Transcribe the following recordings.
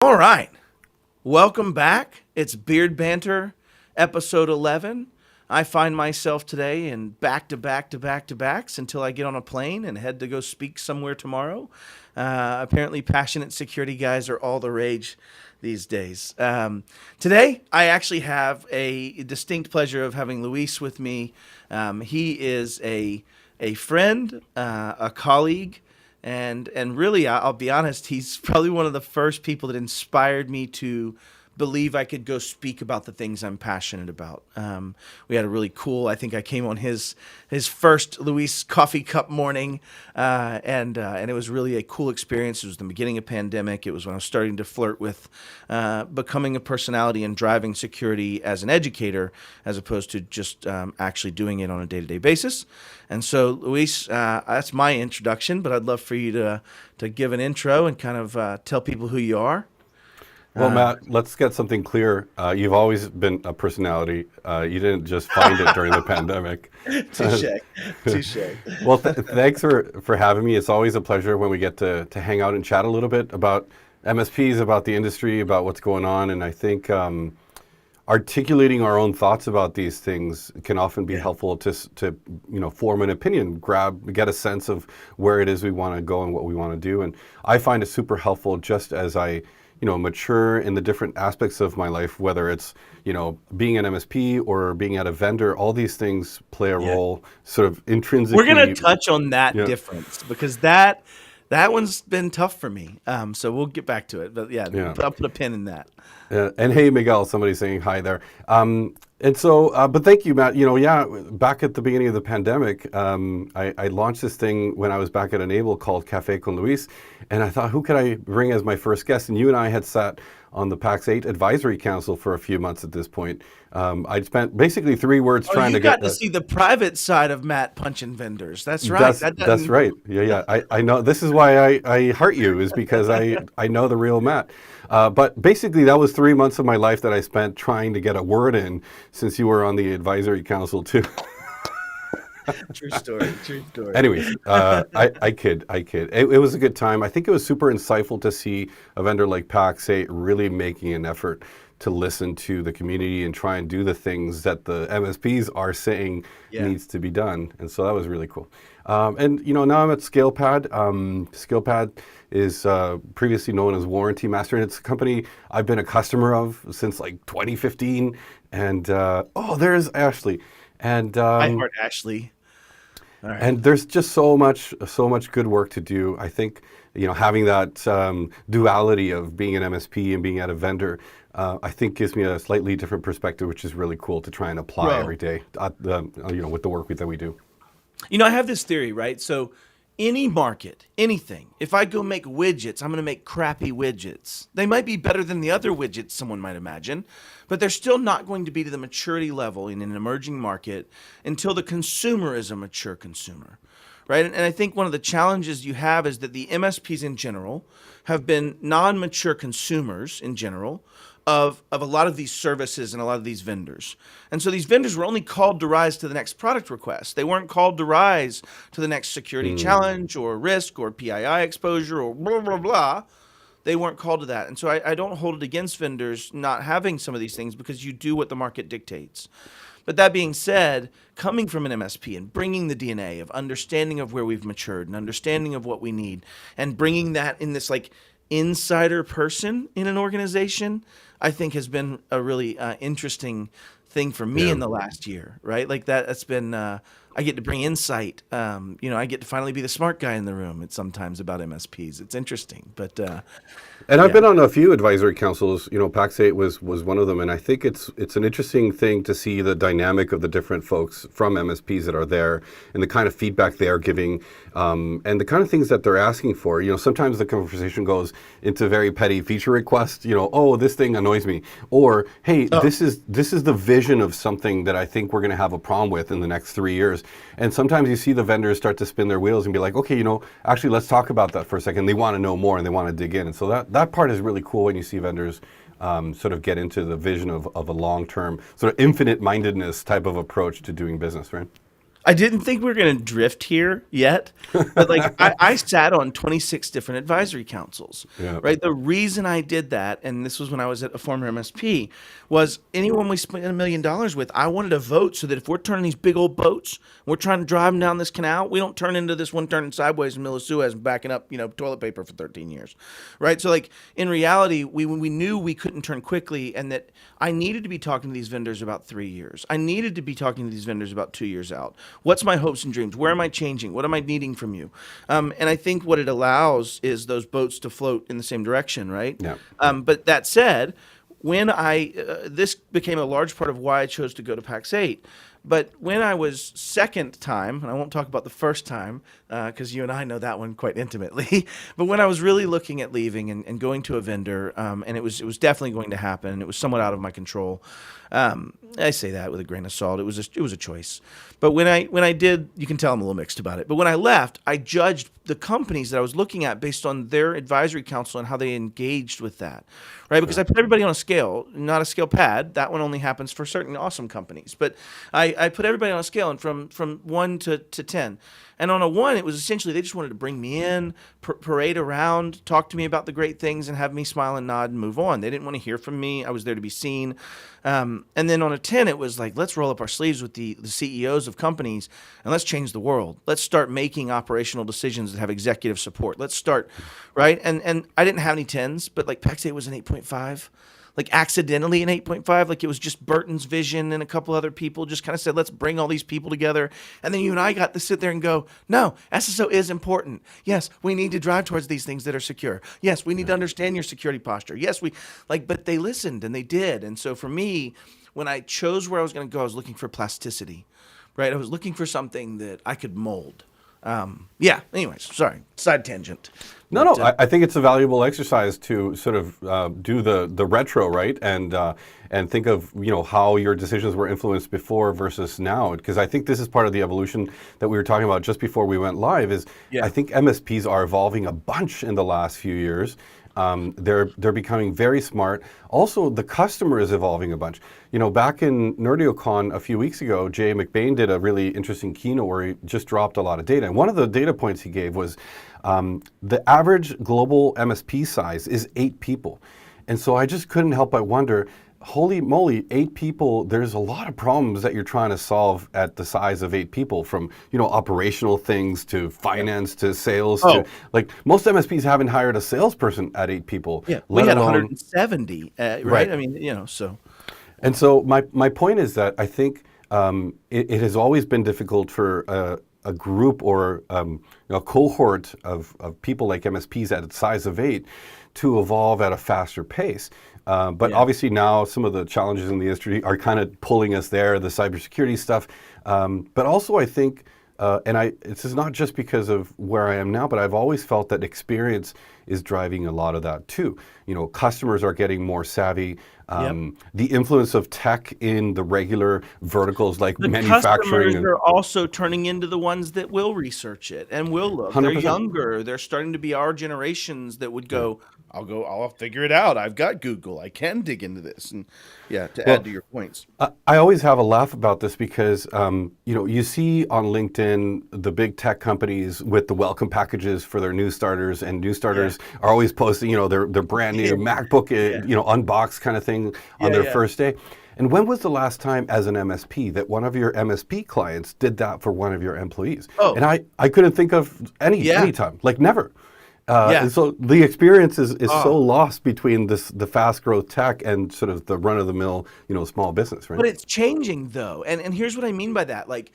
All right. Welcome back. It's Beard Banter, episode 11. I find myself today in back-to-back-to-back-to-backs until I get on a plane and head to go speak somewhere tomorrow. Apparently, passionate security guys are all the rage these days. Today, I actually have a distinct pleasure of having Luis with me. He is a friend, a colleague, and really, I'll be honest, he's probably one of the first people that inspired me to believe I could go speak about the things I'm passionate about. We had a really cool, I think I came on his first Luis coffee cup morning, and it was really a cool experience. It was the beginning of pandemic. It was when I was starting to flirt with becoming a personality and driving security as an educator, as opposed to just actually doing it on a day-to-day basis. And so, Luis, that's my introduction, but I'd love for you to give an intro and kind of tell people who you are. Well, Matt, let's get something clear. You've always been a personality. You didn't just find it during the pandemic. Touche. Touche. Well, thanks for having me. It's always a pleasure when we get to hang out and chat a little bit about MSPs, about the industry, about what's going on. And I think articulating our own thoughts about these things can often be helpful to form an opinion, get a sense of where it is we want to go and what we want to do. And I find it super helpful just as I mature in the different aspects of my life, whether it's, being an MSP or being at a vendor. All these things play a role sort of intrinsically. We're going to touch on that difference because that one's been tough for me. So we'll get back to it. But I'll put a pin in that. And hey, Miguel, somebody's saying hi there. And so, but thank you, Matt. Back at the beginning of the pandemic, I launched this thing when I was back at Enable called Café con Luis. And I thought, who could I bring as my first guest? And you and I had sat on the PAX 8 Advisory Council for a few months at this point. I'd spent basically 3 words trying to get... You got to see the private side of Matt punching vendors. That's right. That's right. Yeah. I know. This is why I heart you, is because I know the real Matt. But basically, that was 3 months of my life that I spent trying to get a word in, since you were on the advisory council too. True story. Anyways, I kid. It was a good time. I think it was super insightful to see a vendor like PAX 8 really making an effort to listen to the community and try and do the things that the MSPs are saying needs to be done. And so that was really cool. And now I'm at ScalePad. ScalePad is previously known as Warranty Master, and it's a company I've been a customer of since like 2015. And there's Ashley. And I heard Ashley. All right. And there's just so much good work to do. I think having that duality of being an MSP and being at a vendor, I think gives me a slightly different perspective, which is really cool to try and apply every day. With the work that we do. I have this theory, right? So any market, anything, if I go make widgets, I'm going to make crappy widgets. They might be better than the other widgets someone might imagine, but they're still not going to be to the maturity level in an emerging market until the consumer is a mature consumer, right? And I think one of the challenges you have is that the MSPs in general have been non-mature consumers in general of a lot of these services and a lot of these vendors. And so these vendors were only called to rise to the next product request. They weren't called to rise to the next security challenge or risk or PII exposure or blah, blah, blah. They weren't called to that. And so I don't hold it against vendors not having some of these things because you do what the market dictates. But that being said, coming from an MSP and bringing the DNA of understanding of where we've matured and understanding of what we need and bringing that in this like insider person in an organization, I think has been a really interesting thing for me in the last year, right? Like that's been, I get to bring insight. I get to finally be the smart guy in the room. It's sometimes about MSPs. It's interesting, but and I've been on a few advisory councils. PAX 8 was one of them, and I think it's an interesting thing to see the dynamic of the different folks from MSPs that are there and the kind of feedback they are giving, and the kind of things that they're asking for. Sometimes the conversation goes into very petty feature requests. Oh, this thing annoys me, or hey, this is the vision of something that I think we're going to have a problem with in the next 3 years. And sometimes you see the vendors start to spin their wheels and be like, okay, actually let's talk about that for a second. They want to know more and they want to dig in. And so that part is really cool when you see vendors sort of get into the vision of a long-term, sort of infinite-mindedness type of approach to doing business, right? I didn't think we were going to drift here yet, but like I sat on 26 different advisory councils, Yeah. right? The reason I did that, and this was when I was at a former MSP, was anyone we spent $1 million with, I wanted a vote so that if we're turning these big old boats, we're trying to drive them down this canal, we don't turn into this one turning sideways in the middle of Suez and backing up, toilet paper for 13 years, right? So like in reality, we knew we couldn't turn quickly, and that I needed to be talking to these vendors about 3 years. I needed to be talking to these vendors about 2 years out. What's my hopes and dreams? Where am I changing? What am I needing from you? And I think what it allows is those boats to float in the same direction, right? Yeah. But that said, when this became a large part of why I chose to go to PAX 8. But when I was second time, and I won't talk about the first time because you and I know that one quite intimately, but when I was really looking at leaving and going to a vendor, and it was definitely going to happen, and it was somewhat out of my control. I say that with a grain of salt. It was a choice. But when I did, you can tell I'm a little mixed about it. But when I left, I judged the companies that I was looking at based on their advisory council and how they engaged with that, right? Because I put everybody on a scale, not a scale pad. That one only happens for certain awesome companies. But I put everybody on a scale, and from 1 to 10. And on a 1, it was essentially they just wanted to bring me in, parade around, talk to me about the great things, and have me smile and nod and move on. They didn't want to hear from me. I was there to be seen. And then on a 10, it was like, let's roll up our sleeves with the CEOs of companies, and let's change the world. Let's start making operational decisions that have executive support. Let's start, right? And I didn't have any 10s, but like PAX 8 was an 8.5. Like accidentally an 8.5, like it was just Burton's vision and a couple other people just kind of said, let's bring all these people together. And then you and I got to sit there and go, no, SSO is important. Yes, we need to drive towards these things that are secure. Yes, we need to understand your security posture. Yes, but they listened and they did. And so for me, when I chose where I was going to go, I was looking for plasticity, right? I was looking for something that I could mold. Anyways, sorry, side tangent. No. I think it's a valuable exercise to sort of do the retro, right, and think of how your decisions were influenced before versus now. Because I think this is part of the evolution that we were talking about just before we went live. I think MSPs are evolving a bunch in the last few years. They're becoming very smart. Also, the customer is evolving a bunch. Back in NerdioCon a few weeks ago, Jay McBain did a really interesting keynote where he just dropped a lot of data. And one of the data points he gave was the average global MSP size is 8 people. And so I just couldn't help but wonder, holy moly, 8 people, there's a lot of problems that you're trying to solve at the size of 8 people, from, operational things to finance to sales. To, like, most MSPs haven't hired a salesperson at 8 people. Yeah, we had 170, right? I mean, so. And so my point is that I think it has always been difficult for a group or a cohort of people like MSPs at the size of 8 to evolve at a faster pace. But obviously now some of the challenges in the industry are kind of pulling us there, the cybersecurity stuff. But also I think, this is not just because of where I am now, but I've always felt that experience is driving a lot of that too. Customers are getting more savvy. The influence of tech in the regular verticals like manufacturing. Customers are also turning into the ones that will research it and will look. 100%. They're younger. They're starting to be our generations that would go, I'll figure it out. I've got Google. I can dig into this. And add to your points. I always have a laugh about this because, you see on LinkedIn the big tech companies with the welcome packages for their new starters, and new starters are always posting, their brand new MacBook, unboxed kind of thing on their first day. And when was the last time as an MSP that one of your MSP clients did that for one of your employees? And I couldn't think of any time, like never. And so the experience is so lost between the fast growth tech and sort of the run of the mill, small business, right? But it's changing though. And here's what I mean by that. Like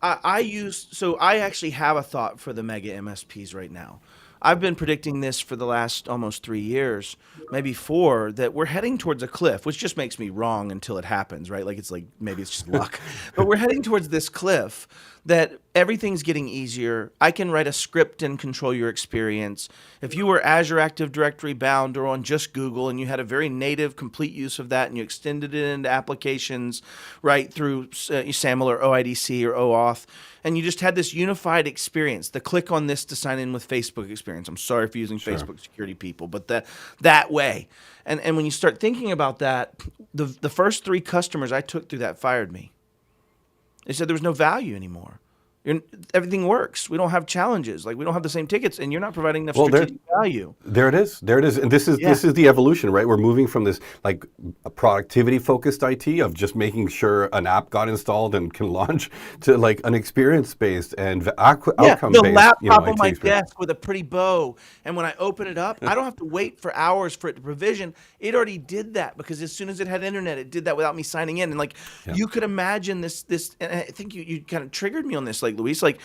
I actually have a thought for the mega MSPs right now. I've been predicting this for the last almost 3 years, maybe 4, that we're heading towards a cliff, which just makes me wrong until it happens, right? Like maybe it's just luck. But we're heading towards this cliff that everything's getting easier. I can write a script and control your experience. If you were Azure Active Directory bound or on just Google and you had a very native, complete use of that and you extended it into applications, right, through SAML or OIDC or OAuth, and you just had this unified experience, the click on this to sign in with Facebook experience. I'm sorry for using Facebook security people, but that way. And when you start thinking about that, the first 3 customers I took through that fired me. They said there was no value anymore. everything works. We don't have challenges. Like we don't have the same tickets, and you're not providing enough Well, strategic value. there it is. There it is. And this is the evolution, right? We're moving from this like a productivity focused IT of just making sure an app got installed and can launch to like an experience based and outcome the based. laptop on my experience. desk with a pretty bow, and when I open it up, I don't have to wait for hours for it to provision. It already did that because as soon as it had internet, it did that without me signing in. And like you could imagine this, and I think you kind of triggered me on this, like Luis, like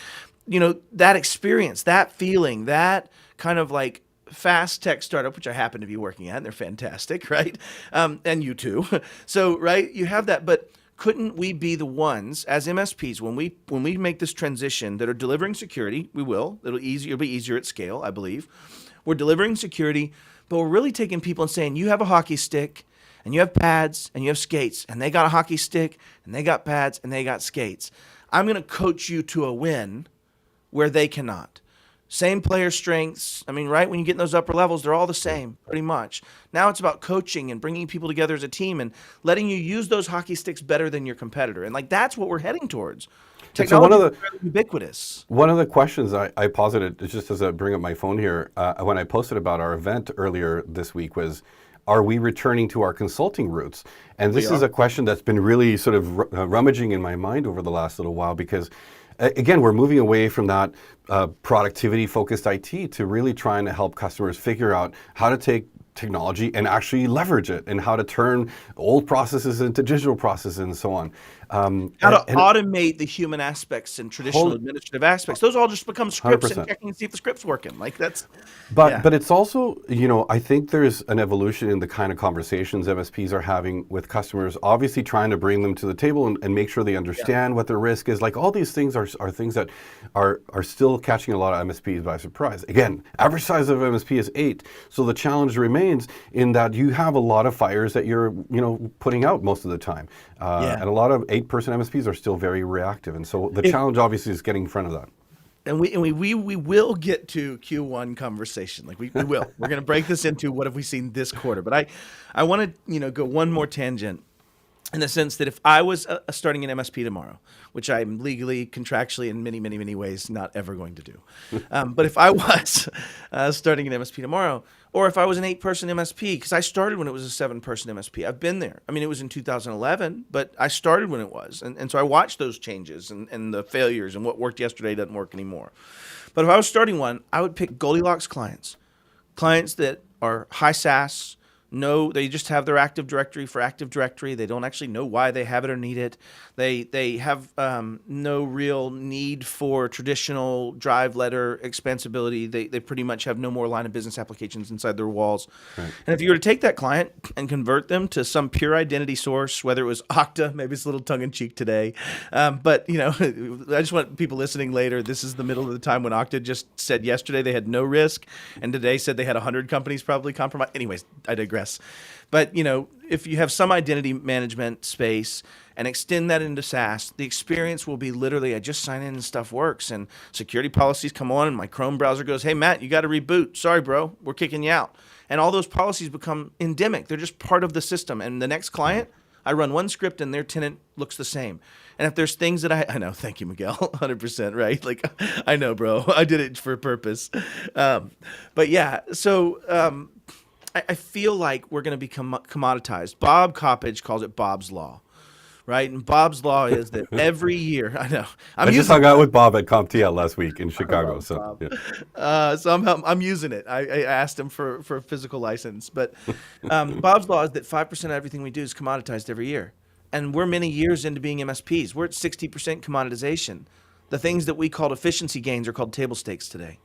that experience, that feeling, that kind of like fast tech startup, which I happen to be working at, and they're fantastic, right? And you too. So right, you have that, but couldn't we be the ones as MSPs when we make this transition that are delivering security? We will. It'll be easier at scale, I believe. We're delivering security, but we're really taking people and saying, you have a hockey stick, and you have pads, and you have skates, and they got a hockey stick, and they got pads, and they got skates. I'm going to coach you to a win where they cannot. Same player strengths. I mean, right? When you get in those upper levels, they're all the same, pretty much. Now it's about coaching and bringing people together as a team and letting you use those hockey sticks better than your competitor. And like that's what we're heading towards. Technology is ubiquitous. One of the questions I posited, just as I bring up my phone here, when I posted about our event earlier this week was, are we returning to our consulting roots? And this is a question that's been really sort of rummaging in my mind over the last little while because again, we're moving away from that productivity-focused IT to really trying to help customers figure out how to take technology and actually leverage it and how to turn old processes into digital processes and so on. How to automate the human aspects and traditional administrative aspects. Those all just become scripts 100%. and checking to see if the script's working. Like that's. But it's also, I think there's an evolution in the kind of conversations MSPs are having with customers, obviously trying to bring them to the table and make sure they understand what their risk is. Like all these things are things that are still catching a lot of MSPs by surprise. Again, average size of MSP is 8. So the challenge remains in that you have a lot of fires that you're, putting out most of the time. And a lot of 8-person MSPs are still very reactive. And so the challenge obviously is getting in front of that. And we will get to Q1 conversation. Like we will. We're going to break this into what have we seen this quarter. But I want to go one more tangent in the sense that if I was starting an MSP tomorrow, which I'm legally, contractually, in many, many, many ways not ever going to do. But if I was starting an MSP tomorrow, or if I was an 8-person MSP, because I started when it was a 7-person MSP. I've been there. I mean, it was in 2011, but I started when it was. And so I watched those changes and the failures and what worked yesterday doesn't work anymore. But if I was starting one, I would pick Goldilocks clients that are high SaaS. No, they just have their Active Directory for Active Directory. They don't actually know why they have it or need it. They have no real need for traditional drive letter expansibility. They pretty much have no more line of business applications inside their walls. Right. And if you were to take that client and convert them to some pure identity source, whether it was Okta, maybe it's a little tongue-in-cheek today, but I just want people listening later, this is the middle of the time when Okta just said yesterday they had no risk, and today said they had 100 companies probably compromised. Anyways, I digress. But if you have some identity management space and extend that into SaaS, the experience will be literally, I just sign in and stuff works, and security policies come on, and my Chrome browser goes, hey Matt, you got to reboot. Sorry, bro, we're kicking you out. And all those policies become endemic. They're just part of the system. And the next client, I run one script and their tenant looks the same. And if there's things that I know, thank you, Miguel, 100%, right? Like, I know, bro, I did it for a purpose. But yeah, so I feel like we're going to become commoditized. Bob Coppedge calls it Bob's Law, right? And Bob's Law is that every year, I know. I just hung out with Bob at CompTL last week in Chicago. So I'm using it. I asked him for a physical license. But Bob's Law is that 5% of everything we do is commoditized every year. And we're many years into being MSPs. We're at 60% commoditization. The things that we called efficiency gains are called table stakes today,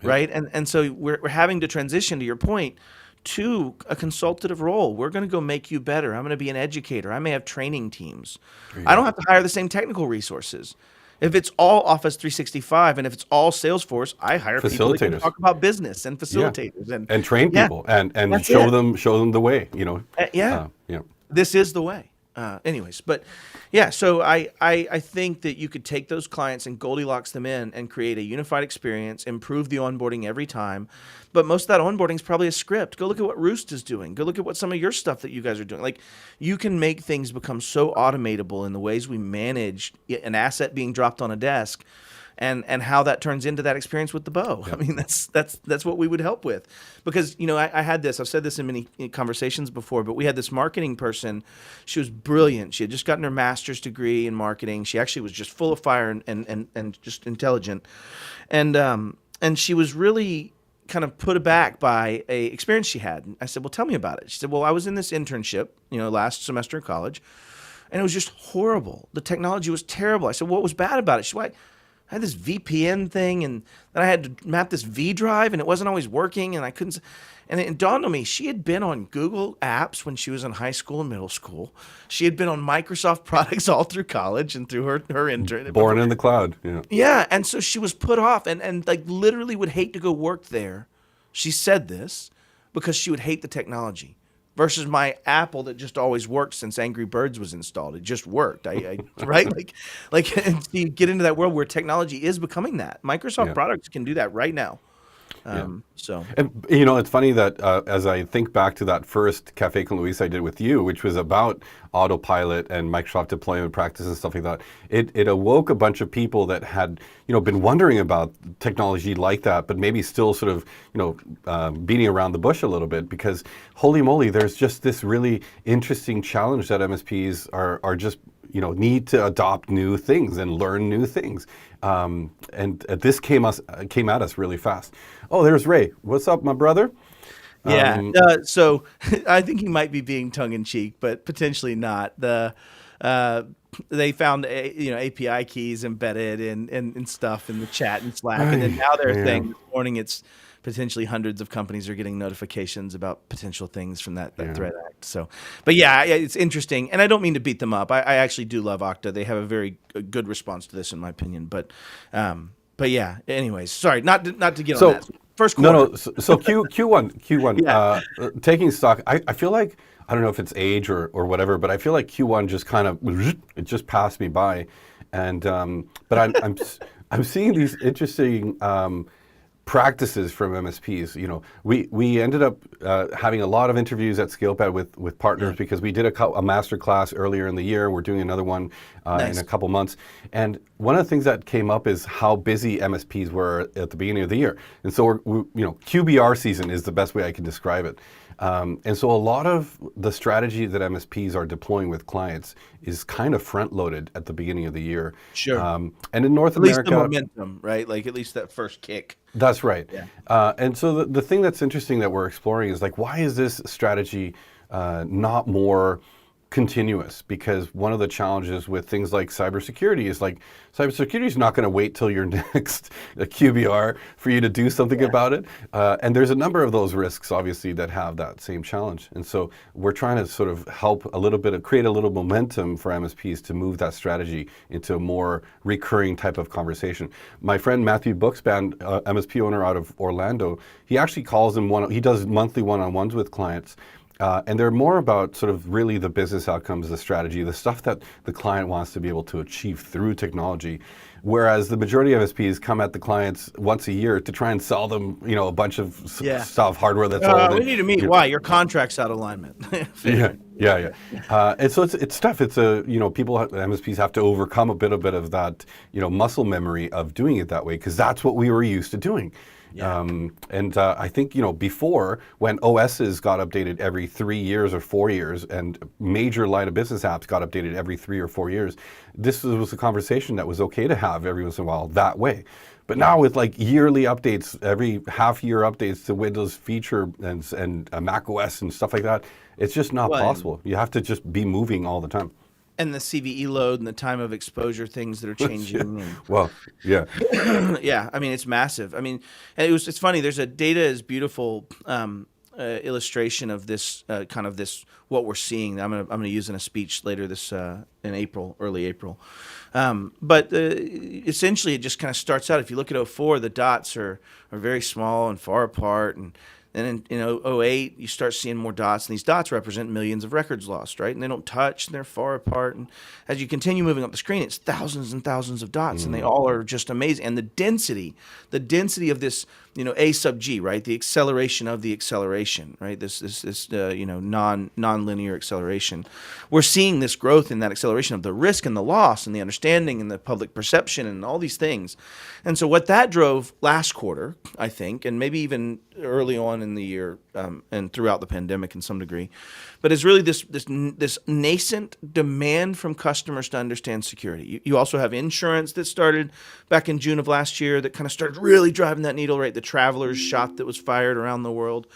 right? And so we're having to transition, to your point, to a consultative role. We're going to go make you better. I'm going to be an educator. I may have training teams. I don't have to hire the same technical resources. If it's all Office 365 and if it's all Salesforce, I hire people that can talk about business and facilitators and train people and show them the way. This is the way. Anyways, but yeah, so I think that you could take those clients and Goldilocks them in and create a unified experience, improve the onboarding every time. But most of that onboarding is probably a script. Go look at what Roost is doing. Go look at what some of your stuff that you guys are doing. Like, you can make things become so automatable in the ways we manage an asset being dropped on a desk, and how that turns into that experience with the bow. I mean, that's what we would help with. Because, I had this, I've said this in many conversations before, but we had this marketing person. She was brilliant. She had just gotten her master's degree in marketing. She actually was just full of fire and just intelligent. And she was really kind of put aback by a experience she had. And I said, well, tell me about it. She said, well, I was in this internship, last semester in college, and it was just horrible. The technology was terrible. I said, what was bad about it? She said, well, I had this VPN thing, and then I had to map this V drive, and it wasn't always working, and I couldn't. And it dawned on me, she had been on Google Apps when she was in high school and middle school. She had been on Microsoft products all through college and through her intern. Born in the cloud. Yeah. Yeah, and so she was put off, and like literally would hate to go work there. She said this because she would hate the technology. Versus my Apple that just always worked since Angry Birds was installed. It just worked. Right? Like and you get into that world where technology is becoming that. Microsoft products can do that right now. So, and, it's funny that as I think back to that first Café con Luis I did with you, which was about autopilot and Microsoft deployment practice and stuff like that, it awoke a bunch of people that had, been wondering about technology like that, but maybe still sort of, beating around the bush a little bit, because holy moly, there's just this really interesting challenge that MSPs are just, need to adopt new things and learn new things. And this came at us really fast. Oh, there's Ray. What's up, my brother? Yeah. So I think he might be being tongue in cheek, but potentially not. They found API keys embedded in stuff in the chat and Slack, and then now they're saying this morning it's potentially hundreds of companies are getting notifications about potential things from that threat act. So, but yeah, it's interesting, and I don't mean to beat them up. I actually do love Okta. They have a very good response to this, in my opinion. But yeah. Anyways, sorry, not to get on that. First quarter. No. So Q1. Taking stock. I feel like, I don't know if it's age or whatever, but I feel like Q1 just kind of it just passed me by, and but I'm seeing these interesting practices from MSPs. We ended up having a lot of interviews at ScalePad with partners because we did a master class earlier in the year. We're doing another one in a couple months. And one of the things that came up is how busy MSPs were at the beginning of the year. And so QBR season is the best way I can describe it. And so a lot of the strategy that MSPs are deploying with clients is kind of front-loaded at the beginning of the year. Sure. And in North America, at least the momentum, right? Like at least that first kick. That's right. Yeah. And so the thing that's interesting that we're exploring is like, why is this strategy not more continuous? Because one of the challenges with things like cybersecurity is like, cybersecurity is not going to wait till your next QBR for you to do something about it. And there's a number of those risks, obviously, that have that same challenge. And so we're trying to sort of help a little bit, create a little momentum for MSPs to move that strategy into a more recurring type of conversation. My friend Matthew Bookspan, MSP owner out of Orlando, he actually calls them he does monthly one-on-ones with clients. And they're more about sort of really the business outcomes, the strategy, the stuff that the client wants to be able to achieve through technology. Whereas the majority of MSPs come at the clients once a year to try and sell them, a bunch of stuff, hardware that's old. We need to meet. Why? Your contract's out of alignment. Yeah. And so it's tough. It's MSPs have to overcome a bit of that, muscle memory of doing it that way, because that's what we were used to doing. Yeah. I think, before, when OSs got updated every 3 years or 4 years, and major line of business apps got updated every 3 or 4 years, this was a conversation that was okay to have every once in a while that way. But now with like yearly updates, every half-year updates to Windows feature and Mac OS and stuff like that, it's just not possible. You have to just be moving all the time. And the CVE load and the time of exposure, things that are changing. Yeah. Yeah, I mean, it's massive. I mean, and it's funny. There's a Data is Beautiful illustration of this kind of this what we're seeing. I'm gonna use in a speech later this in April, early April. But essentially, it just kind of starts out. If you look at 04, the dots are very small and far apart, and And in '08, you start seeing more dots, and these dots represent millions of records lost, right? And they don't touch, and they're far apart. And as you continue moving up the screen, it's thousands and thousands of dots, and they all are just amazing. And the density of this, A sub G, right? The acceleration of the acceleration, right? This non-linear acceleration. We're seeing this growth in that acceleration of the risk and the loss and the understanding and the public perception and all these things. And so what that drove last quarter, I think, and maybe even early on in the year and throughout the pandemic in some degree, but is really this nascent demand from customers to understand security. You also have insurance that started back in June of last year that kind of started really driving that needle, right? The traveler's shot that was fired around the world.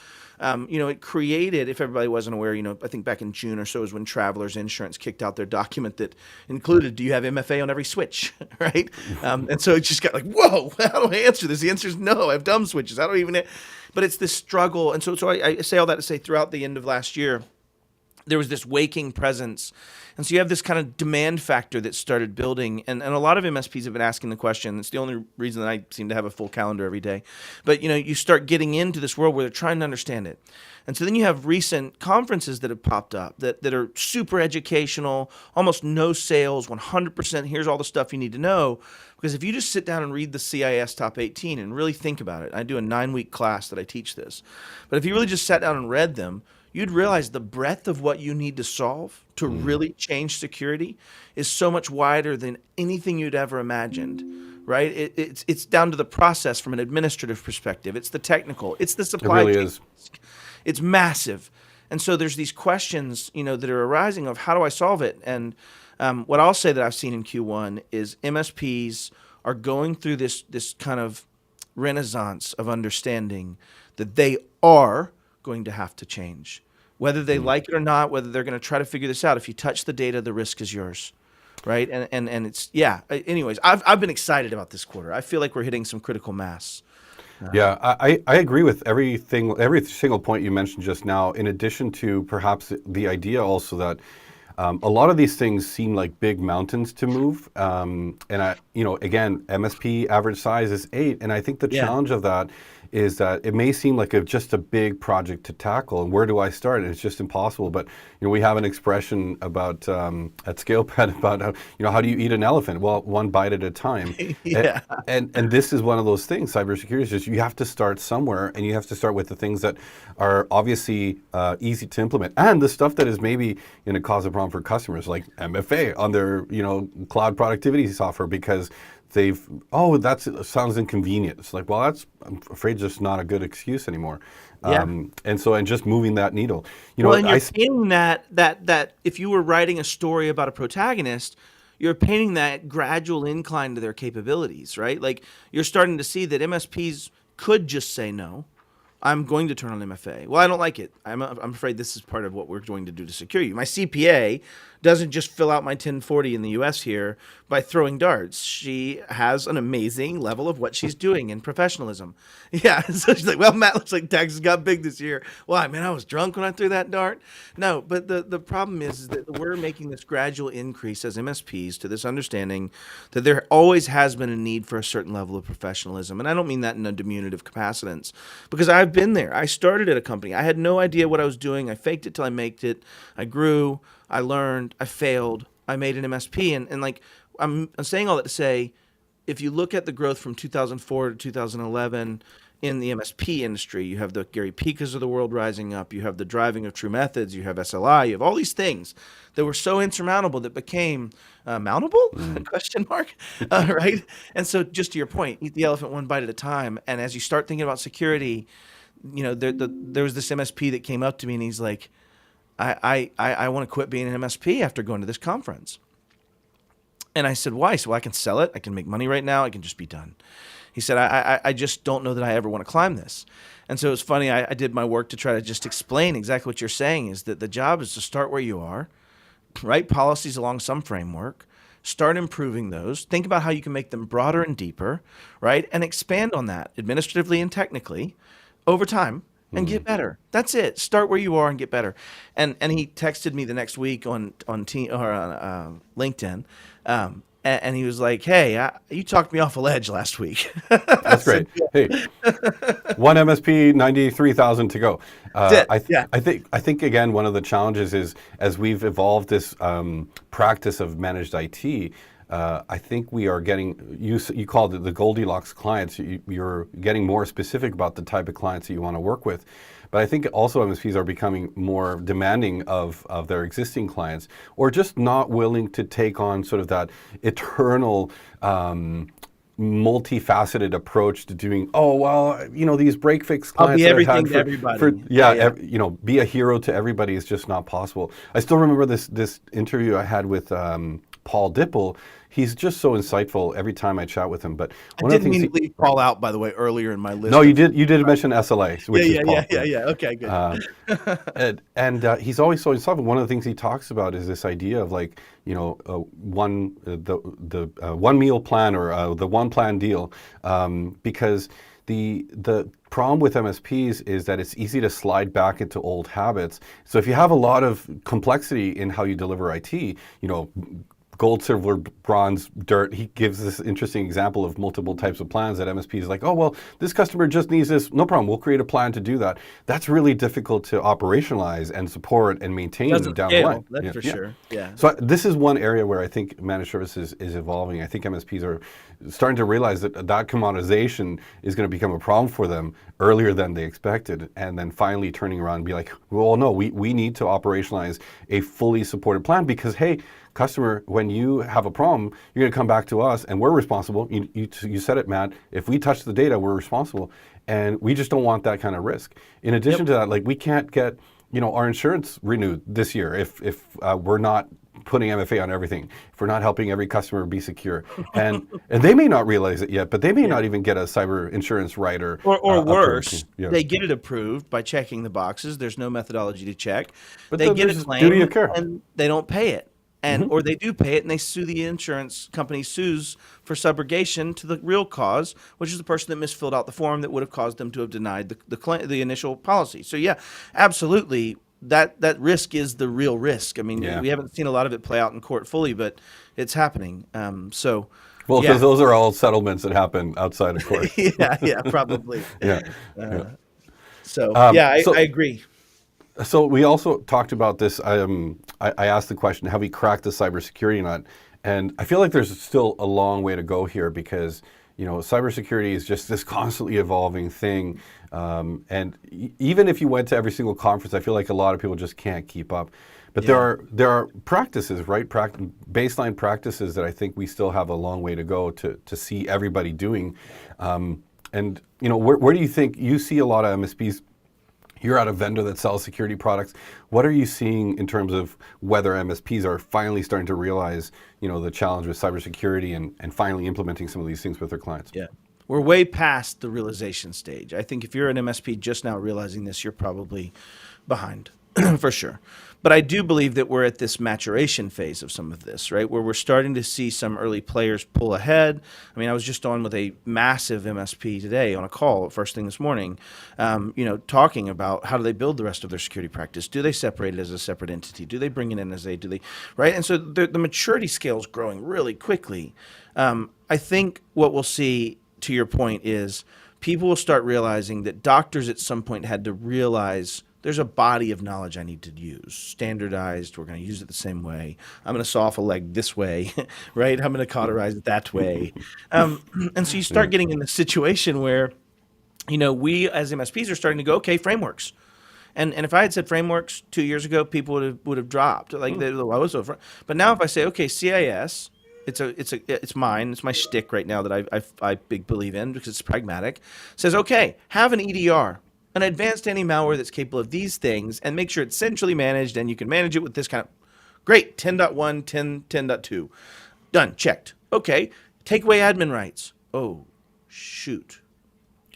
It created, if everybody wasn't aware, I think back in June or so is when Travelers Insurance kicked out their document that included, do you have MFA on every switch, right? And so it just got like, whoa, how do I answer this? The answer is no, I have dumb switches. I don't even, but it's this struggle. And so I say all that to say throughout the end of last year, there was this waking presence. And so you have this kind of demand factor that started building. And a lot of MSPs have been asking the question. It's the only reason that I seem to have a full calendar every day. But, you start getting into this world where they're trying to understand it. And so then you have recent conferences that have popped up that are super educational, almost no sales, 100%. Here's all the stuff you need to know. Because if you just sit down and read the CIS Top 18 and really think about it, I do a 9-week class that I teach this. But if you really just sat down and read them, you'd realize the breadth of what you need to solve to really change security is so much wider than anything you'd ever imagined, right? It's down to the process from an administrative perspective. It's the technical. It's the supply chain. It really is. It's massive. And so there's these questions, that are arising of how do I solve it? And what I'll say that I've seen in Q1 is MSPs are going through this kind of renaissance of understanding that they are going to have to change, whether they like it or not, whether they're going to try to figure this out. If you touch the data, the risk is yours, right? And it's, anyways, I've been excited about this quarter. I feel like we're hitting some critical mass. Yeah, I agree with every single point you mentioned just now, in addition to perhaps the idea also that a lot of these things seem like big mountains to move. Again, MSP average size is 8. And I think the challenge of that is that it may seem like just a big project to tackle. And where do I start? And it's just impossible. But, we have an expression about at ScalePad about how do you eat an elephant? Well, one bite at a time. Yeah. And this is one of those things. Cybersecurity is just, you have to start somewhere, and you have to start with the things that are obviously easy to implement, and the stuff that is maybe going to cause a problem for customers, like MFA on their cloud productivity software, because that sounds inconvenient. It's like, well, I'm afraid just not a good excuse anymore. Yeah. And just moving that needle. And you're painting that if you were writing a story about a protagonist, you're painting that gradual incline to their capabilities, right? Like you're starting to see that MSPs could just say no. I'm going to turn on MFA. Well, I don't like it. I'm afraid this is part of what we're going to do to secure you. My CPA doesn't just fill out my 1040 in the US here by throwing darts. She has an amazing level of what she's doing in professionalism. Yeah, so she's like, well, Matt, looks like taxes got big this year. Why, man, I was drunk when I threw that dart. No, but the problem is that we're making this gradual increase as MSPs to this understanding that there always has been a need for a certain level of professionalism. And I don't mean that in a diminutive capacitance, because I've been there. I started at a company. I had no idea what I was doing. I faked it till I made it. I grew. I learned, I failed, I made an MSP. And like, I'm saying all that to say, if you look at the growth from 2004 to 2011 in the MSP industry, you have the Gary Pikas of the world rising up, you have the driving of true methods, you have SLI, you have all these things that were so insurmountable that became mountable, question mark, right? And so just to your point, eat the elephant one bite at a time. And as you start thinking about security, there was this MSP that came up to me and he's like, I want to quit being an MSP after going to this conference. And I said, why? So I can sell it. I can make money right now. I can just be done. He said, I just don't know that I ever want to climb this. And so it was funny. I did my work to try to just explain exactly what you're saying, is that the job is to start where you are, write policies along some framework, start improving those, think about how you can make them broader and deeper, right? And expand on that administratively and technically over time. And get better. That's it. Start where you are and get better. And he texted me the next week on LinkedIn, and he was like, "Hey, you talked me off a ledge last week." That's great. Hey, one MSP, 93,000 to go. That's it. Yeah. I think again, one of the challenges is as we've evolved this practice of managed IT. I think we are getting, you called it the Goldilocks clients. You're getting more specific about the type of clients that you want to work with. But I think also MSPs are becoming more demanding of their existing clients, or just not willing to take on sort of that eternal multifaceted approach to doing, oh, well, these break fix I'll clients be that I've everything had to everybody. be a hero to everybody is just not possible. I still remember this interview I had with Paul Dipple. He's just so insightful every time I chat with him. But I didn't mean to leave Paul out, by the way, earlier in my list. No, you did mention SLA, which is Paul. Yeah. Okay, good. And he's always so insightful. One of the things he talks about is this idea of like, one meal plan or the one plan deal, because the problem with MSPs is that it's easy to slide back into old habits. So if you have a lot of complexity in how you deliver IT, gold, silver, bronze, dirt. He gives this interesting example of multiple types of plans that MSP is like, oh, well, this customer just needs this. No problem. We'll create a plan to do that. That's really difficult to operationalize and support and maintain down the line. That's for sure. Yeah. So this is one area where I think managed services is evolving. I think MSPs are starting to realize that commoditization is going to become a problem for them earlier than they expected, and then finally turning around and be like, well, no, we need to operationalize a fully supported plan because, hey, customer, when you have a problem, you're going to come back to us, and we're responsible. You said it, Matt. If we touch the data, we're responsible, and we just don't want that kind of risk. In addition to that, like we can't get our insurance renewed this year if we're not putting MFA on everything, if we're not helping every customer be secure, and they may not realize it yet, but they may not even get a cyber insurance rider or worse, they get it approved by checking the boxes. There's no methodology to check, but they get a claim duty of care, and they don't pay it. And or they do pay it, and they sue the insurance company, sues for subrogation to the real cause, which is the person that misfilled out the form that would have caused them to have denied the initial policy. So yeah, absolutely, that risk is the real risk. I mean, we haven't seen a lot of it play out in court fully, but it's happening. Because those are all settlements that happen outside of court. yeah, probably. I agree. So we also talked about this. I asked the question, have we cracked the cybersecurity nut? And I feel like there's still a long way to go here because, cybersecurity is just this constantly evolving thing. And even if you went to every single conference, I feel like a lot of people just can't keep up. But there are practices, right? Baseline practices that I think we still have a long way to go to see everybody doing. And where do you think you see a lot of MSPs? You're at a vendor that sells security products. What are you seeing in terms of whether MSPs are finally starting to realize, the challenge with cybersecurity and finally implementing some of these things with their clients? Yeah, we're way past the realization stage. I think if you're an MSP just now realizing this, you're probably behind for sure. But I do believe that we're at this maturation phase of some of this, right? Where we're starting to see some early players pull ahead. I mean, I was just on with a massive MSP today on a call first thing this morning, talking about how do they build the rest of their security practice? Do they separate it as a separate entity? Do they bring it in as right? And so the maturity scale is growing really quickly. I think what we'll see, to your point, is people will start realizing that doctors at some point had to realize there's a body of knowledge I need to use, standardized. We're going to use it the same way. I'm going to saw off a leg this way, right? I'm going to cauterize it that way. And so you start getting in the situation where, we as MSPs are starting to go, okay, frameworks. And if I had said frameworks 2 years ago, people would have dropped. But now if I say, okay, CIS, it's mine. It's my shtick right now that I big believe in because it's pragmatic. Says, okay, have an EDR. An advanced anti-malware that's capable of these things and make sure it's centrally managed and you can manage it with this kind of, great, 10.1, 10.2. Done, checked. Okay, take away admin rights. Oh, shoot.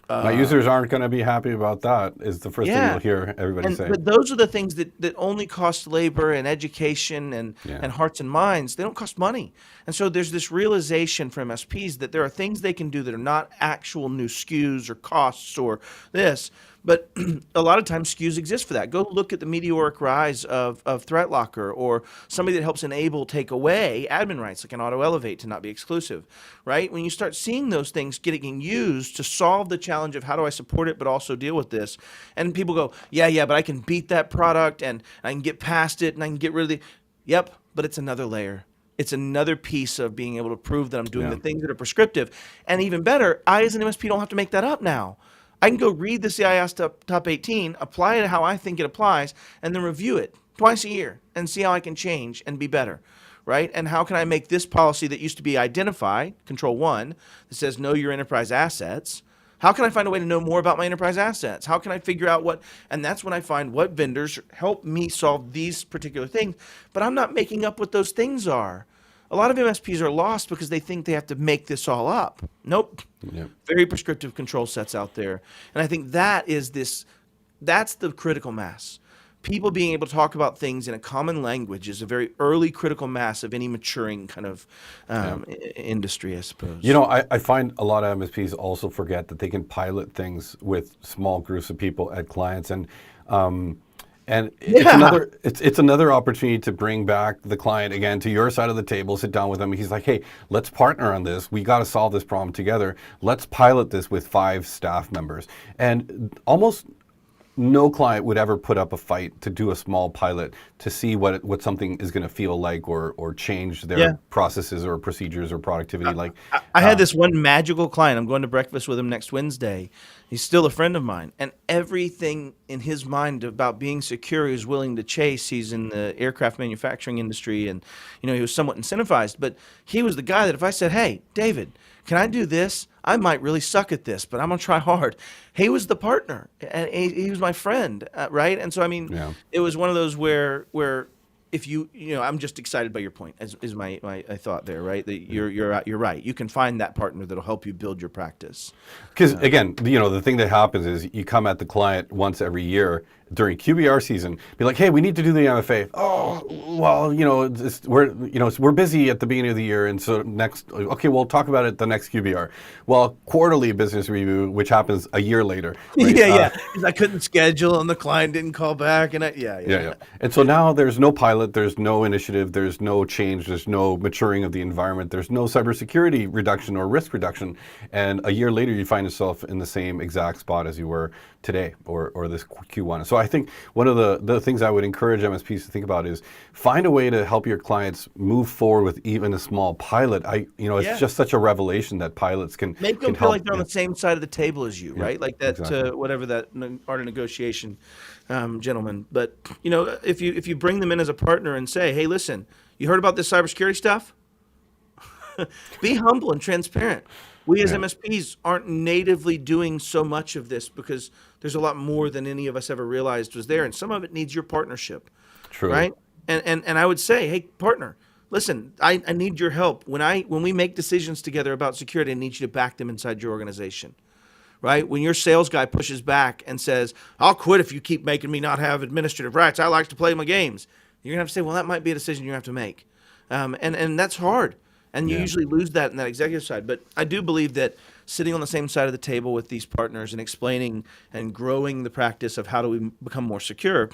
My users aren't going to be happy about that, is the first thing you'll hear everybody say. But those are the things that only cost labor and education and hearts and minds. They don't cost money. And so there's this realization for MSPs that there are things they can do that are not actual new SKUs or costs or this, But a lot of times SKUs exist for that. Go look at the meteoric rise of ThreatLocker, or somebody that helps enable, take away admin rights, like an auto elevate to not be exclusive, right? When you start seeing those things getting used to solve the challenge of how do I support it, but also deal with this, and people go, yeah, but I can beat that product and I can get past it and I can get rid of the, yep, but it's another layer. It's another piece of being able to prove that I'm doing the things that are prescriptive. And even better, I as an MSP don't have to make that up now. I can go read the CIS top 18, apply it how I think it applies, and then review it twice a year and see how I can change and be better, right? And how can I make this policy that used to be identify, control 1, that says know your enterprise assets, how can I find a way to know more about my enterprise assets? How can I figure out what, and that's when I find what vendors help me solve these particular things, but I'm not making up what those things are. A lot of MSPs are lost because they think they have to make this all up. Nope. Yep. Very prescriptive control sets out there. And I think that's the critical mass. People being able to talk about things in a common language is a very early critical mass of any maturing kind of industry, I suppose. I find a lot of MSPs also forget that they can pilot things with small groups of people at clients, and it's another opportunity to bring back the client again to your side of the table, sit down with them. He's like, hey, let's partner on this. We got to solve this problem together. Let's pilot this with 5 staff members. And almost no client would ever put up a fight to do a small pilot to see what something is going to feel like, or change their processes or procedures or productivity. I had this one magical client. I'm going to breakfast with him next Wednesday. He's still a friend of mine, and everything in his mind about being secure he was willing to chase. He's in the aircraft manufacturing industry, and he was somewhat incentivized, but he was the guy that if I said, hey, David, can I do this? I might really suck at this, but I'm going to try hard. He was the partner, and he was my friend, right? And so, it was one of those where if I'm just excited by your point, is my thought there, right? That you're right. You can find that partner that'll help you build your practice. Because again, the thing that happens is you come at the client once every year during QBR season, be like, hey, we need to do the MFA. Oh, well, we're busy at the beginning of the year, and so okay, we'll talk about it the next QBR. Well, quarterly business review, which happens a year later. Right? Because I couldn't schedule and the client didn't call back, and And so now there's no pilot, there's no initiative, there's no change, there's no maturing of the environment, there's no cybersecurity reduction or risk reduction, and a year later you find yourself in the same exact spot as you were today or this Q1. So I think one of the things I would encourage MSPs to think about is find a way to help your clients move forward with even a small pilot. It's just such a revelation that pilots can make them feel like they're on the same side of the table as you, right? Like that, exactly. Whatever that art of negotiation, gentlemen. But if you bring them in as a partner and say, hey, listen, you heard about this cybersecurity stuff? Be humble and transparent. We as MSPs aren't natively doing so much of this because there's a lot more than any of us ever realized was there, and some of it needs your partnership. True. Right? And I would say, hey, partner, listen, I need your help. When we make decisions together about security, I need you to back them inside your organization. Right? When your sales guy pushes back and says, I'll quit if you keep making me not have administrative rights. I like to play my games. You're going to have to say, well, that might be a decision you have to make. And that's hard. And you usually lose that in that executive side. But I do believe that sitting on the same side of the table with these partners and explaining and growing the practice of how do we become more secure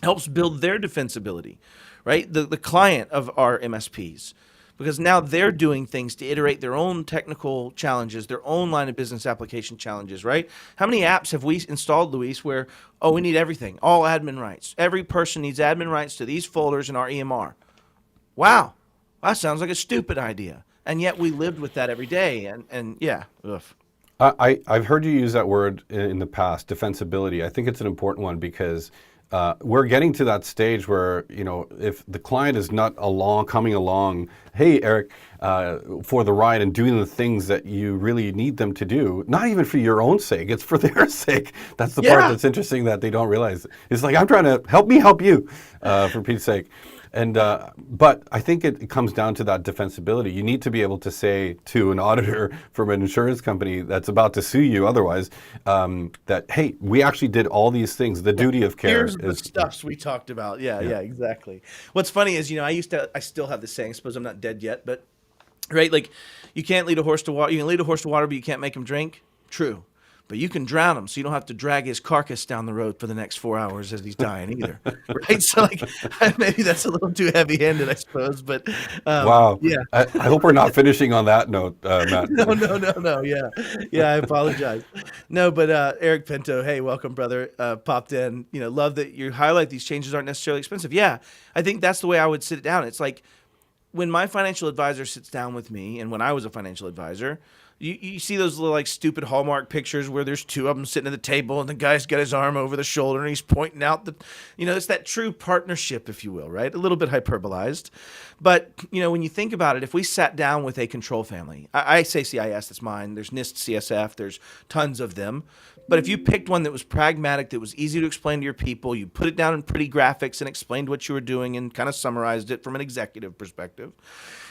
helps build their defensibility, right? The client of our MSPs. Because now they're doing things to iterate their own technical challenges, their own line of business application challenges, right? How many apps have we installed, Luis, where, we need everything, all admin rights. Every person needs admin rights to these folders in our EMR. Wow. That sounds like a stupid idea. And yet we lived with that every day. And yeah. Ugh. I've heard you use that word in the past, defensibility. I think it's an important one because we're getting to that stage where, if the client is not coming along, hey, Eric, for the ride and doing the things that you really need them to do, not even for your own sake, it's for their sake. That's the part that's interesting that they don't realize. It's like, I'm trying to help you, for Pete's sake. And but I think it comes down to that defensibility. You need to be able to say to an auditor from an insurance company that's about to sue you otherwise, that, hey, we actually did all these things. The duty of care is the stuffs we talked about. Yeah, exactly. What's funny is, I still have this saying, I suppose I'm not dead yet, but right, like you can't lead a horse to water. You can lead a horse to water, but you can't make him drink. True. but you can drown him, so you don't have to drag his carcass down the road for the next 4 hours as he's dying either, right? So like maybe that's a little too heavy-handed, I suppose, but Wow. yeah. I hope we're not finishing on that note, Matt. No. Yeah. I apologize. No, but Eric Pinto, hey, welcome, brother. Popped in. Love that you highlight these changes aren't necessarily expensive. Yeah, I think that's the way I would sit it down. It's like when my financial advisor sits down with me, and when I was a financial advisor, you see those little like stupid Hallmark pictures where there's two of them sitting at the table, and the guy's got his arm over the shoulder and he's pointing out it's that true partnership, if you will, right? A little bit hyperbolized. But, when you think about it, if we sat down with a control family, I say CIS, that's mine. There's NIST, CSF, there's tons of them. But if you picked one that was pragmatic, that was easy to explain to your people, you put it down in pretty graphics and explained what you were doing and kind of summarized it from an executive perspective.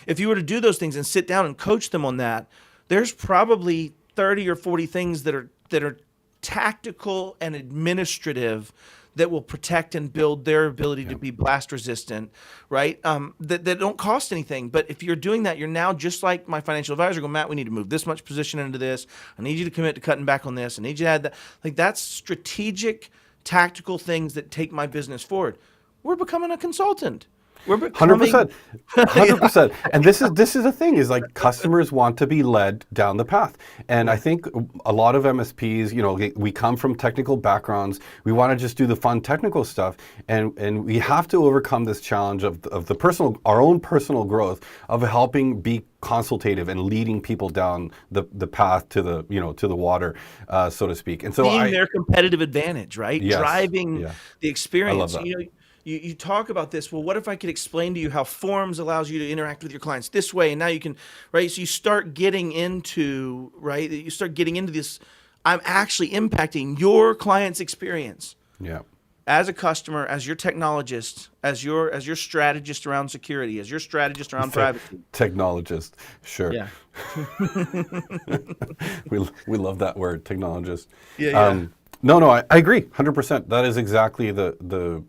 If you were to do those things and sit down and coach them on that, there's probably 30 or 40 things that are tactical and administrative that will protect and build their ability to be blast resistant, right? That don't cost anything. But if you're doing that, you're now just like my financial advisor going, Matt, we need to move this much position into this. I need you to commit to cutting back on this. I need you to add that. Like that's strategic, tactical things that take my business forward. We're becoming a consultant. We're becoming 100%. 100%. And this is the thing is like customers want to be led down the path. And I think a lot of MSPs, we come from technical backgrounds. We want to just do the fun technical stuff. And we have to overcome this challenge of our own personal growth of helping be consultative and leading people down the path to the water, so to speak. And so being their competitive advantage, right? Yes, driving the experience. I love that. You talk about this. Well, what if I could explain to you how Forms allows you to interact with your clients this way, and now you can, right? So you start getting into, right? You start getting into this. I'm actually impacting your client's experience. Yeah. As a customer, as your technologist, as your strategist around security, as your strategist around privacy. Technologist, sure. Yeah. we love that word, technologist. Yeah. No, I agree, 100%. That is exactly the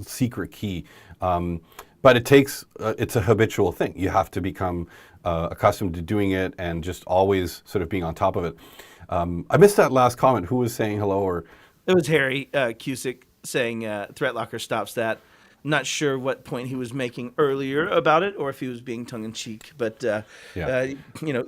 secret key. But it takes, it's a habitual thing. You have to become accustomed to doing it and just always sort of being on top of it. I missed that last comment. Who was saying hello? Or it was Harry Cusick saying ThreatLocker stops that. I'm not sure what point he was making earlier about it, or if he was being tongue-in-cheek, but at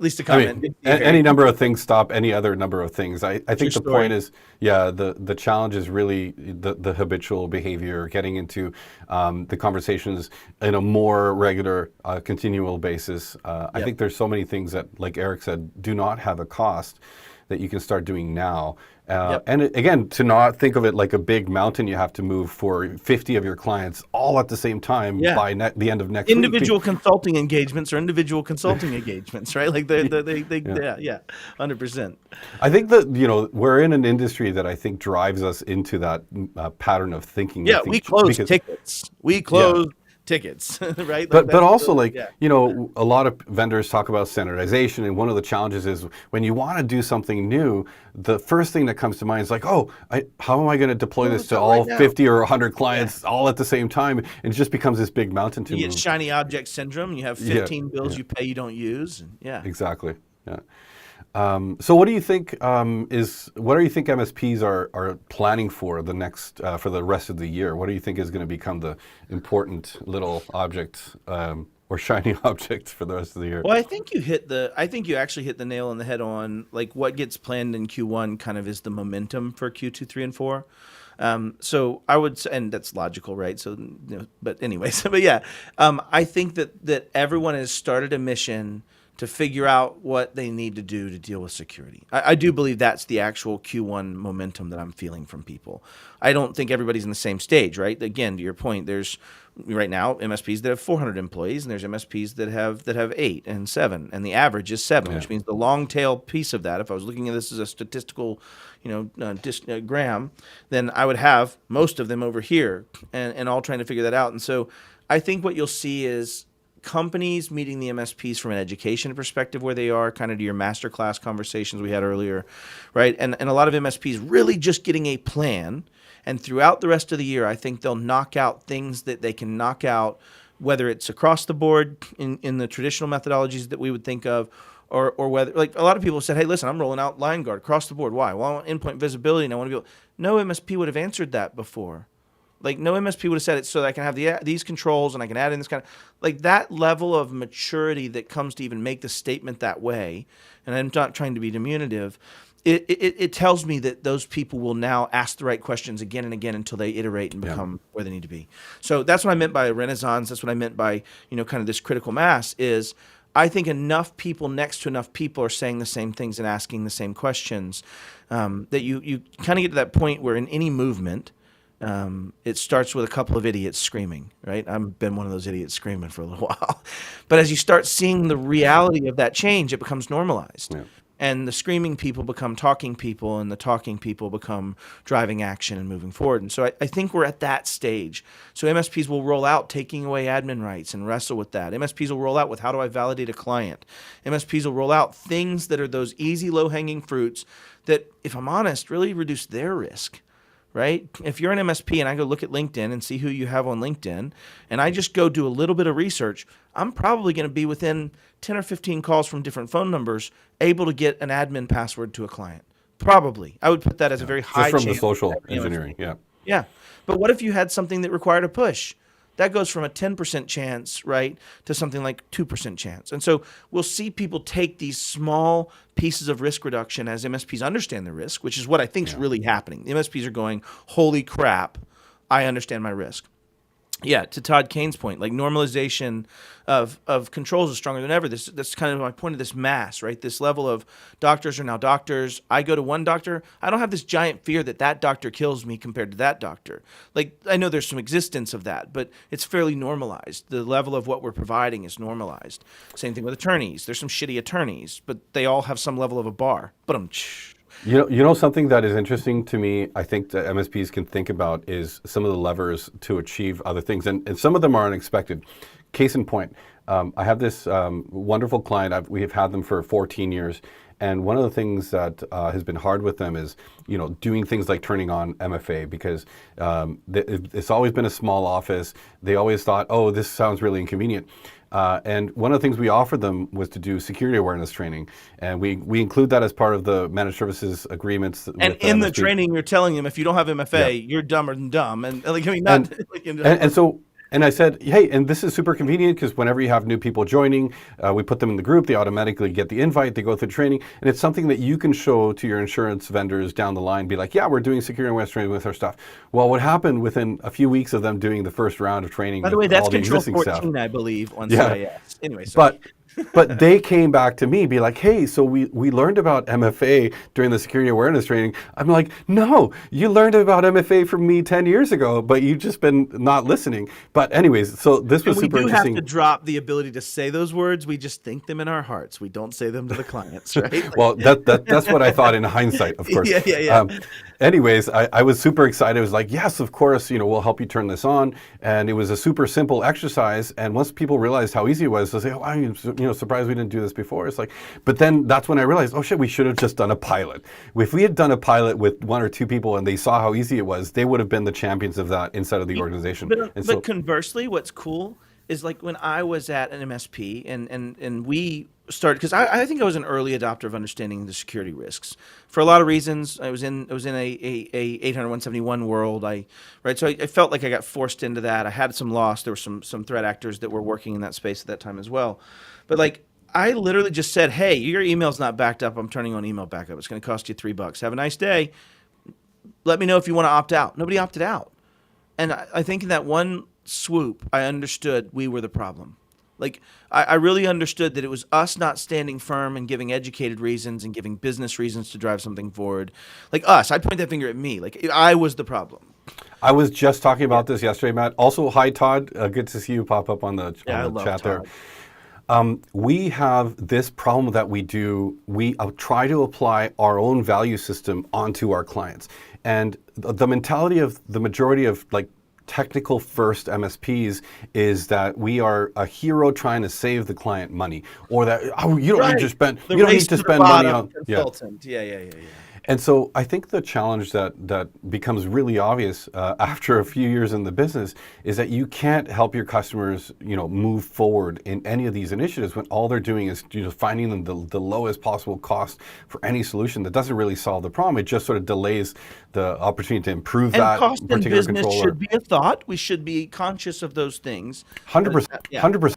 least a comment. Any number of things stop any other number of things. I think the point is, the challenge is really the habitual behavior, getting into the conversations in a more regular, continual basis. I think there's so many things that, like Eric said, do not have a cost that you can start doing now. And again, to not think of it like a big mountain you have to move for 50 of your clients all at the same time by the end of next week. Individual consulting engagements or individual consulting engagements, right? Like they 100%. I think that, we're in an industry that I think drives us into that pattern of thinking. Yeah, we close tickets. We close tickets, right? But also a lot of vendors talk about standardization, and one of the challenges is when you want to do something new, the first thing that comes to mind is like, how am I going to deploy this to all 50 or 100 clients all at the same time? And it just becomes this big mountain to move. You get shiny object syndrome. You have 15 bills you pay you don't use. Exactly. Yeah. So what do you think MSPs are planning for the next for the rest of the year? What do you think is going to become the important little object or shiny object for the rest of the year? Well, I think you actually hit the nail on the head on like what gets planned in Q1 kind of is the momentum for Q2, 3, and 4. So I would say, and that's logical, right? So, but anyways, I think that everyone has started a mission to figure out what they need to do to deal with security. I do believe that's the actual Q1 momentum that I'm feeling from people. I don't think everybody's in the same stage, right? Again, to your point, there's right now MSPs that have 400 employees, and there's MSPs that have 8 and 7, and the average is 7, which means the long tail piece of that, if I was looking at this as a statistical, gram, then I would have most of them over here and all trying to figure that out. And so I think what you'll see is companies meeting the MSPs from an education perspective where they are, kind of to your masterclass conversations we had earlier, right? And a lot of MSPs really just getting a plan. And throughout the rest of the year, I think they'll knock out things that they can knock out, whether it's across the board in the traditional methodologies that we would think of, or whether, like a lot of people said, hey, listen, I'm rolling out line guard across the board. Why? Well, I want endpoint visibility and I want to be able. No MSP would have answered that before. Like no MSP would have said it so that I can have these controls and I can add in this kind of, like that level of maturity that comes to even make the statement that way. And I'm not trying to be diminutive. It tells me that those people will now ask the right questions again and again until they iterate and become where they need to be. So that's what I meant by a renaissance. That's what I meant by, kind of this critical mass is I think enough people next to enough people are saying the same things and asking the same questions that you kind of get to that point where in any movement, it starts with a couple of idiots screaming, right? I've been one of those idiots screaming for a little while. But as you start seeing the reality of that change, it becomes normalized. Yeah. And the screaming people become talking people, and the talking people become driving action and moving forward. And so I think we're at that stage. So MSPs will roll out taking away admin rights and wrestle with that. MSPs will roll out with how do I validate a client. MSPs will roll out things that are those easy, low-hanging fruits that, if I'm honest, really reduce their risk. Right? If you're an MSP and I go look at LinkedIn and see who you have on LinkedIn, and I just go do a little bit of research, I'm probably going to be within 10 or 15 calls from different phone numbers able to get an admin password to a client. Probably. I would put that as a very high just chance. from the social engineering, Yeah. But what if you had something that required a push? That goes from a 10% chance, right, to something like 2% chance. And so we'll see people take these small pieces of risk reduction as MSPs understand the risk, which is what I think is really happening. The MSPs are going, holy crap, I understand my risk. Yeah, to Todd Kane's point, like normalization of controls is stronger than ever. That's kind of my point of this mass, right? This level of doctors are now doctors. I go to one doctor. I don't have this giant fear that doctor kills me compared to that doctor. Like I know there's some existence of that, but it's fairly normalized. The level of what we're providing is normalized. Same thing with attorneys. There's some shitty attorneys, but they all have some level of a bar. But You know something that is interesting to me, I think that MSPs can think about is some of the levers to achieve other things. And some of them are unexpected. Case in point, I have this wonderful client. We have had them for 14 years. And one of the things that has been hard with them is, doing things like turning on MFA because it's always been a small office. They always thought, oh, this sounds really inconvenient. And one of the things we offered them was to do security awareness training. And we include that as part of the managed services agreements. And in the training, you're telling them if you don't have MFA, you're dumber than dumb. And I said, hey, and this is super convenient because whenever you have new people joining, we put them in the group, they automatically get the invite, they go through training, and it's something that you can show to your insurance vendors down the line, be like, yeah, we're doing security awareness training with our stuff. Well, what happened within a few weeks of them doing the first round of training? By the way, that's Control 14, stuff, I believe, on CIS. Anyway, But they came back to me, be like, hey, so we learned about MFA during the security awareness training. I'm like, no, you learned about MFA from me 10 years ago, but you've just been not listening. But anyways, so this was super interesting. We do have to drop the ability to say those words. We just think them in our hearts. We don't say them to the clients, right? Well, that's what I thought in hindsight, of course. Yeah. Anyways, I was super excited. I was like, yes, of course, we'll help you turn this on. And it was a super simple exercise. And once people realized how easy it was, they say, oh, I'm surprised we didn't do this before. It's like, but then that's when I realized, oh shit, we should have just done a pilot. If we had done a pilot with one or two people and they saw how easy it was, they would have been the champions of that inside of the organization. But conversely, what's cool is like when I was at an MSP and we started, because I think I was an early adopter of understanding the security risks for a lot of reasons. I was in a 800-171 world. So I felt like I got forced into that. I had some loss. There were some threat actors that were working in that space at that time as well. But like I literally just said, hey, your email's not backed up. I'm turning on email backup. It's going to cost you $3. Have a nice day. Let me know if you want to opt out. Nobody opted out. And I think in that one swoop, I understood we were the problem. Like, I really understood that it was us not standing firm and giving educated reasons and giving business reasons to drive something forward. Like us, I point that finger at me. Like, I was the problem. I was just talking about this yesterday, Matt. Also, hi, Todd. Good to see you pop up on the chat there. We have this problem that we do. We try to apply our own value system onto our clients. And the mentality of the majority of like technical first MSPs is that we are a hero trying to save the client money, or that you don't need to spend money on consultant. Yeah. And so I think the challenge that becomes really obvious after a few years in the business is that you can't help your customers, move forward in any of these initiatives when all they're doing is finding them the lowest possible cost for any solution that doesn't really solve the problem. It just sort of delays the opportunity to improve And that cost in particular business controller. should be a thought. We should be conscious of those things. 100%, Yeah. 100%,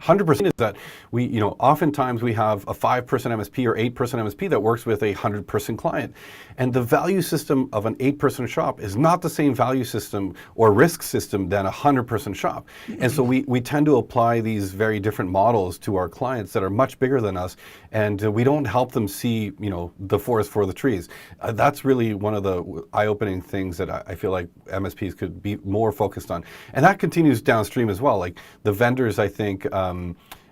100% is that we, oftentimes we have a 5-person MSP or 8-person MSP that works with a 100-person client. And the value system of an 8-person shop is not the same value system or risk system than a 100-person shop. And so we tend to apply these very different models to our clients that are much bigger than us, and we don't help them see, the forest for the trees. That's really one of the eye-opening things that I feel like MSPs could be more focused on. And that continues downstream as well. Like the vendors, I think,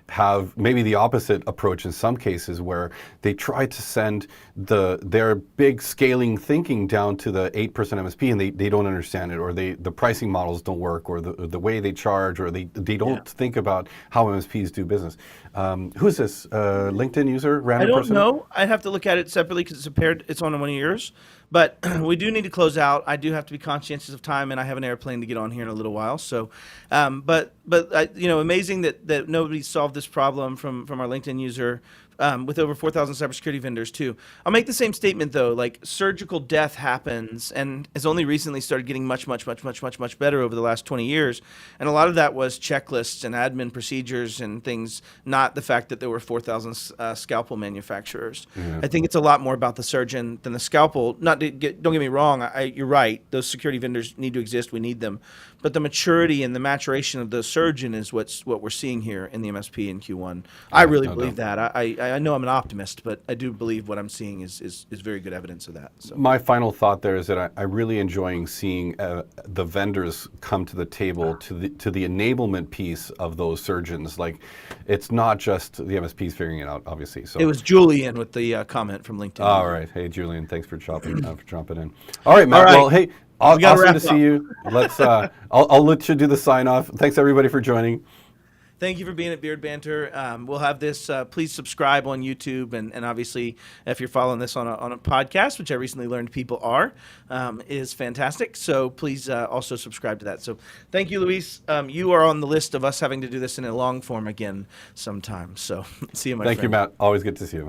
have maybe the opposite approach in some cases, where they try to send their big scaling thinking down to the 8-person MSP, and they don't understand it, or the pricing models don't work, or the way they charge, or they don't think about how MSPs do business. Who is this? LinkedIn user? Random I don't person? know. I have to look at it separately because it's on one of yours. But we do need to close out. I do have to be conscientious of time, and I have an airplane to get on here in a little while. So, but amazing that nobody solved this problem from our LinkedIn user. With over 4,000 cybersecurity vendors too. I'll make the same statement though, like surgical death happens and has only recently started getting much better over the last 20 years. And a lot of that was checklists and admin procedures and things, not the fact that there were 4,000 scalpel manufacturers. Yeah. I think it's a lot more about the surgeon than the scalpel. Don't get me wrong, you're right. Those security vendors need to exist. We need them. But the maturity and the maturation of the surgeon is what we're seeing here in the MSP in Q1. I really believe that. I know I'm an optimist, but I do believe what I'm seeing is very good evidence of that. So. My final thought there is that I'm really enjoying seeing the vendors come to the table to the enablement piece of those surgeons. Like, it's not just the MSPs figuring it out, obviously. So it was Julian with the comment from LinkedIn. All right, hey Julian, thanks for jumping in. All right, Matt. All right. Well, hey, awesome to see up. you. Let's. I'll let you do the sign off. Thanks everybody for joining. Thank you for being at Beard Banter. We'll have this. Please subscribe on YouTube, and obviously, if you're following this on a podcast, which I recently learned people are, is fantastic. So please also subscribe to that. So thank you, Luis. You are on the list of us having to do this in a long form again sometime. So see you, my friend. Thank you, Matt. Always good to see you, man.